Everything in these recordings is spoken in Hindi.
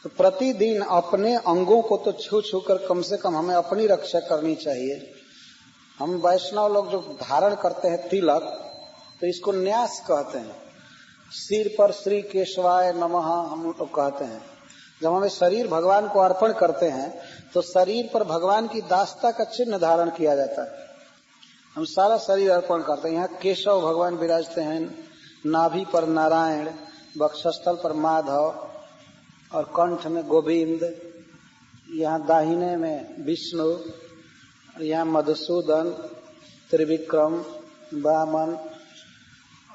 तो प्रतिदिन अपने अंगों को तो छू छू कर कम से कम हमें अपनी रक्षा करनी चाहिए। हम वैष्णव लोग जो धारण करते हैं तिलक, तो इसको न्यास कहते हैं। सिर पर श्री केशवाय नमः हम लोग कहते हैं। जब हमें शरीर भगवान को अर्पण करते हैं तो शरीर पर भगवान की दास्ता का चिन्ह धारण किया जाता है। हम सारा शरीर अर्पण करते हैं। यहाँ केशव भगवान विराजते हैं, नाभि पर नारायण, वक्षस्थल पर माधव और कंठ में गोविंद, यहाँ दाहिने में विष्णु, यहाँ मधुसूदन, त्रिविक्रम, वामन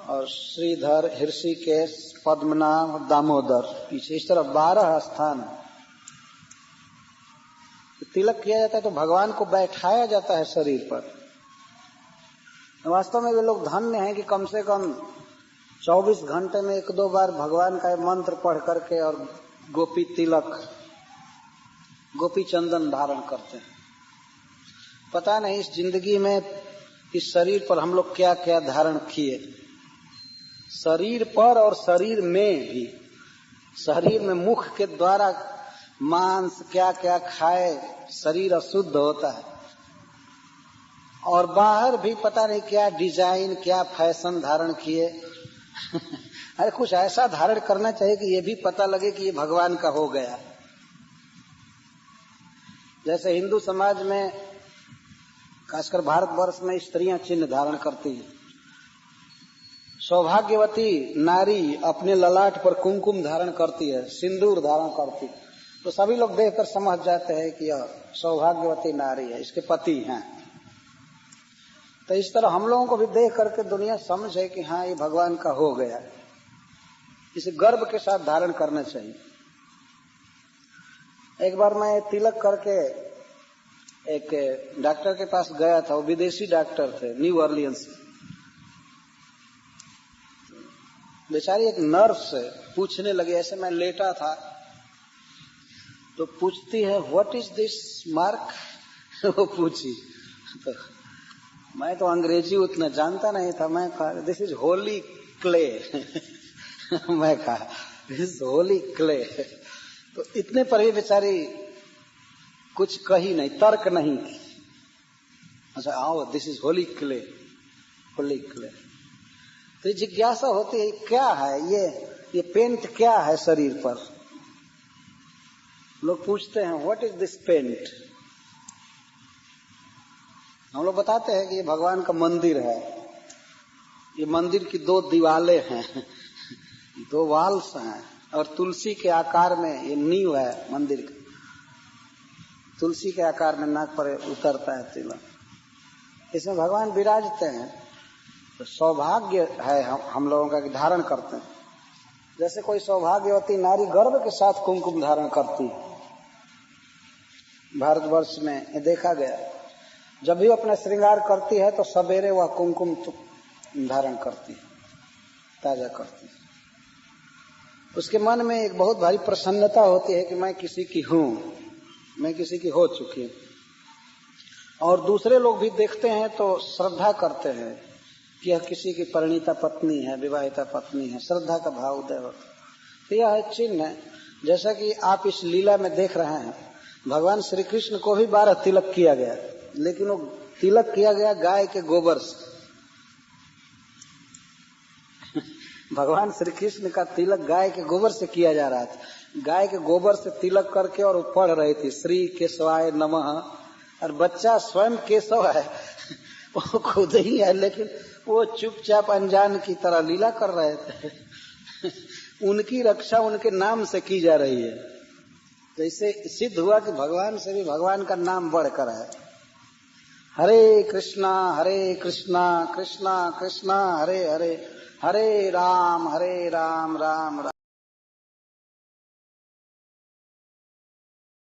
और श्रीधर, हृषिकेश, पद्मनाभ, दामोदर पीछे। इस तरह 12 स्थान है। तिलक किया जाता है तो भगवान को बैठाया जाता है शरीर पर। वास्तव में वे लोग धन्य हैं कि कम से कम 24 घंटे में 1-2 बार भगवान का मंत्र पढ़ करके और गोपी तिलक, गोपी चंदन धारण करते हैं। पता नहीं इस जिंदगी में, इस शरीर पर हम लोग क्या क्या धारण किए। शरीर पर और शरीर में भी, शरीर में मुख के द्वारा मांस क्या क्या खाए, शरीर अशुद्ध होता है। और बाहर भी पता नहीं क्या डिजाइन, क्या फैशन धारण किए। अरे कुछ ऐसा धारण करना चाहिए कि ये भी पता लगे कि ये भगवान का हो गया। जैसे हिंदू समाज में, खासकर भारतवर्ष में, स्त्रियां चिन्ह धारण करती हैं। सौभाग्यवती नारी अपने ललाट पर कुमकुम धारण करती है, सिंदूर धारण करती है, तो सभी लोग देखकर समझ जाते हैं कि यह सौभाग्यवती नारी है, इसके पति हैं। तो इस तरह हम लोगों को भी देख करके दुनिया समझे कि हाँ ये भगवान का हो गया। इसे गर्व के साथ धारण करना चाहिए। एक बार मैं तिलक करके एक डॉक्टर के पास गया था, वो विदेशी डॉक्टर थे, न्यू ऑरलियंस। बेचारी एक नर्स पूछने लगी, ऐसे मैं लेटा था तो पूछती है व्हाट इज दिस मार्क। वो पूछी तो मैं तो अंग्रेजी उतना जानता नहीं था। मैं कहा दिस इज होली क्ले। मैं कहा दिस इज होली क्ले। तो इतने पर भी बेचारी कुछ कही नहीं, तर्क नहीं की। अच्छा आओ, this is Holi clay, Holi clay. तो जिज्ञासा होती है क्या है ये पेंट क्या है शरीर पर। लोग पूछते हैं व्हाट इज दिस पेंट। हम लोग बताते हैं कि ये भगवान का मंदिर है। ये मंदिर की 2 दीवालें हैं, 2 वाल्स हैं, और तुलसी के आकार में ये नींव है मंदिर की। तुलसी के आकार में नाक पर उतरता है तिलक, इसमें भगवान विराजते हैं। तो सौभाग्य है हम लोगों का कि धारण करते हैं। जैसे कोई सौभाग्यवती नारी गर्व के साथ कुमकुम धारण करती है। भारतवर्ष में ये देखा गया, जब भी अपना श्रृंगार करती है तो सवेरे वह कुमकुम धारण करती है, ताजा करती है। उसके मन में एक बहुत भारी प्रसन्नता होती है कि मैं किसी की हूं, मैं किसी की हो चुकी हूं। और दूसरे लोग भी देखते हैं तो श्रद्धा करते हैं कि यह किसी की परिणीता पत्नी है, विवाहिता पत्नी है, श्रद्धा का भाव उदय होता है। तो यह चिन्ह है। जैसा कि आप इस लीला में देख रहे हैं, भगवान श्री कृष्ण को भी 12 तिलक किया गया, लेकिन वो तिलक किया गया गाय के गोबर से। भगवान श्री कृष्ण का तिलक गाय के गोबर से किया जा रहा था। गाय के गोबर से तिलक करके और वो पढ़ रही थी श्री केशवाय नमः। और बच्चा स्वयं केशव है, वो खुद ही है, लेकिन वो चुपचाप अनजान की तरह लीला कर रहे थे। उनकी रक्षा उनके नाम से की जा रही है। तो इससे सिद्ध हुआ कि भगवान से भी भगवान का नाम बढ़कर है। हरे कृष्णा कृष्णा कृष्णा हरे हरे, हरे राम राम राम।